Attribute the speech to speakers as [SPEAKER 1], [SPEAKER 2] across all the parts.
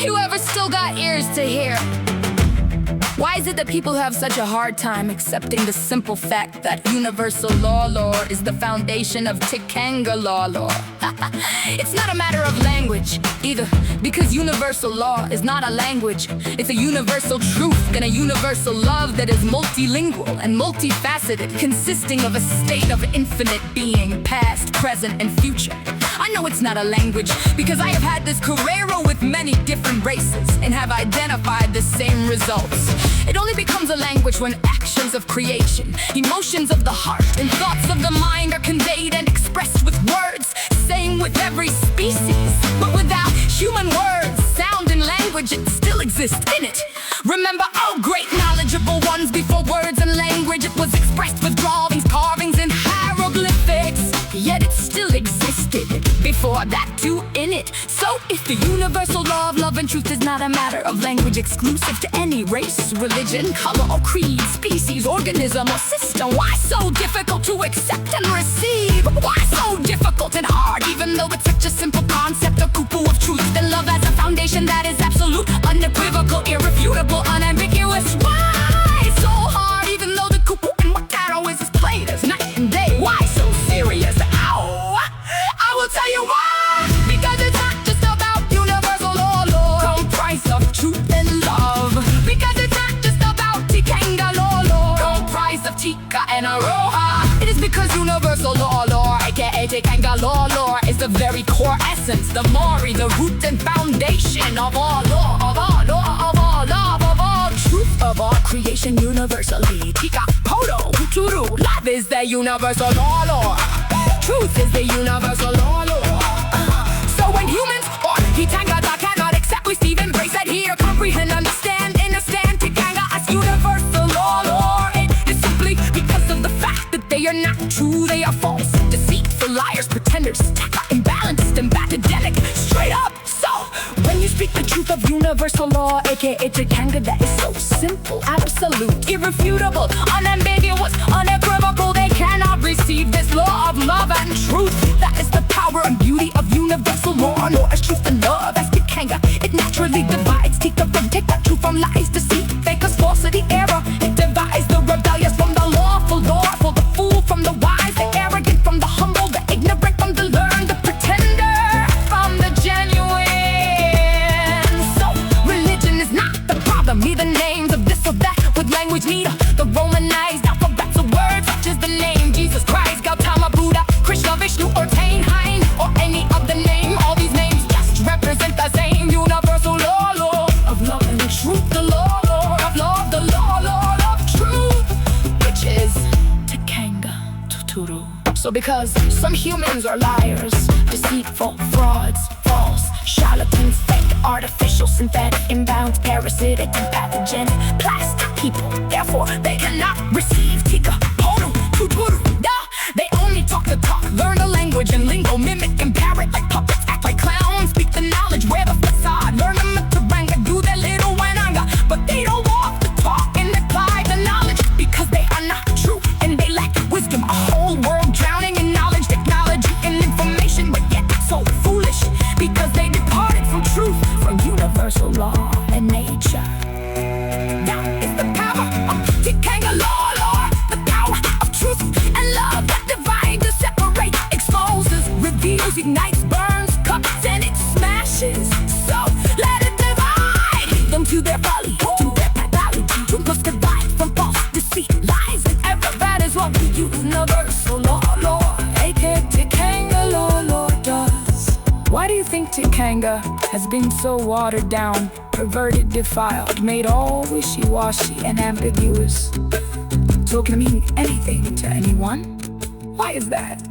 [SPEAKER 1] Whoever still got ears to hear. Why is it that people have such a hard time accepting the simple fact that universal law lore is the foundation of Tikanga law lore? It's not a matter of language either, because universal law is not a language. It's a universal truth and a universal love that is multilingual and multifaceted, consisting of a state of infinite being, past, present, and future. I know it's not a language because I have had this Carrero with many different races and have identified the same results. It only becomes a language when actions of creation, emotions of the heart, and thoughts of the mind are conveyed and expressed with words. Same with every species, but without human words, sound, and language, it still exists in it. Remember, oh great knowledgeable ones, before words and language, it was expressed with drawings, carvings, and hieroglyphics. Yet it still existed before that too in it. So if the universal law of love and truth is not a matter of language exclusive to any race, religion, color, or creed, species, organism, or system, why so difficult to accept and receive? Why so difficult and hard, even though it's such a simple concept, a cuckoo of truth and love as a foundation that is absolute, unequivocal, irrefutable, unambiguous? Why so hard, even though the cuckoo and Macaro is as plain as night and day? Why so serious? Ow! I will tell you why. Because it's not just about universal law lore, comprised of truth and love. Because it's not just about Tikanga law lore, comprised of Tika and Aroha. It is because universal law lore, aka Tikanga law lore, is the very core essence, the mori, the root and foundation of all law, of all law, of all love, of all truth, of all creation universally. Tika, Podo, Uturu, love is the universal law lore. Truth is the universal law lore. So when humans or Tikanga cannot accept, receive, embrace, adhere, comprehend, understand Tikanga as universal law lore, it is simply because of the fact that they are not true, they are false, deceitful, liars, pretenders, imbalanced, and pathogenic, straight up. So when you speak the truth of universal law, aka Tikanga, that is so simple, absolute, irrefutable, unambiguous, unequivocal, they cannot receive this law of love and truth. That is the power and beauty of universal law, nor as truth and love as Tikanga. It naturally divides Tika from Tika, truth from lies, deceit, fakers, falsity, error. It divides the rebellious from the lawful, lawful, the fool from the wise, the arrogant from the humble, the ignorant from the learned, the pretender from the genuine. So religion is not the problem, neither names of this or that with language, neither the Romanized alphabets of words such as the name Jesus Christ, Gautama, Buddha, Krishna, Vishnu, or Tain Hein, or any other name. All these names just represent the same universal law lore of love and truth, the law lore of love, the law lore of truth, which is Tikanga Tuturu. So because some humans are liars, deceitful, frauds, false, charlatans, fake, artificial, synthetic, imbalanced, parasitic, and pathogenic, plastic people, therefore they cannot receive Tika, Pono, Tuturu. They only talk the talk, learn the language and lingo, mimic and parrot like puppets, act like clowns, speak the knowledge, wear the facade, learn the Mataranga, do their little wananga, but they don't walk the talk and apply the knowledge because they are not true and they lack wisdom. A whole world drowning in knowledge, technology, and information, but yet so foolish because they departed from truth, from universal law and nature. That is the power of Tikanga law lore, the power of truth and love that divides, separates, exposes, reveals, ignites, burns, cuts, and it smashes. So let it divide them to their folly, to their pathology. Truth must divide from false, deceit, lies, and error. That is what we universal law lore, aka Tikanga law lore, does. Why do you think Tikanga has been so watered down, perverted, defiled, made all wishy-washy and ambiguous? So it can mean anything to anyone? Why is that?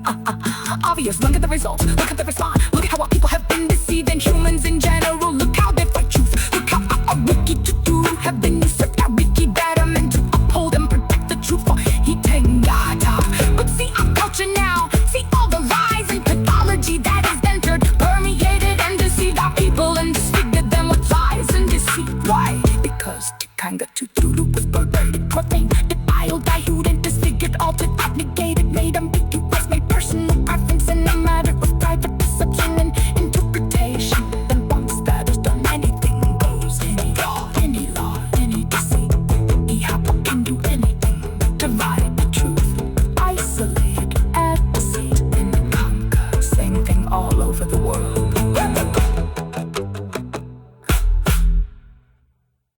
[SPEAKER 1] Obvious, look at the results, look at the response. Look at how our people have been deceived, and humans in general. Look how they fight truth, look how our wiki to do have been usurped. Our wiki that are meant to uphold and protect the truth for Hitengata. But see our culture now, see all the lies and pathology that is entered, permeated and deceived our people and disfigured them with lies and deceit. Why? Because Tikanga Tuturu was perverted, profane, defiled, dilute, and disfigured, altered, abnegated. freedom, equals my personal preference in a matter of private perception and interpretation. And once that is done, anything goes. Any law, any deceit. Ihapa can do anything. Divide the truth, isolate, add deceit, and conquer. Same thing all over the world.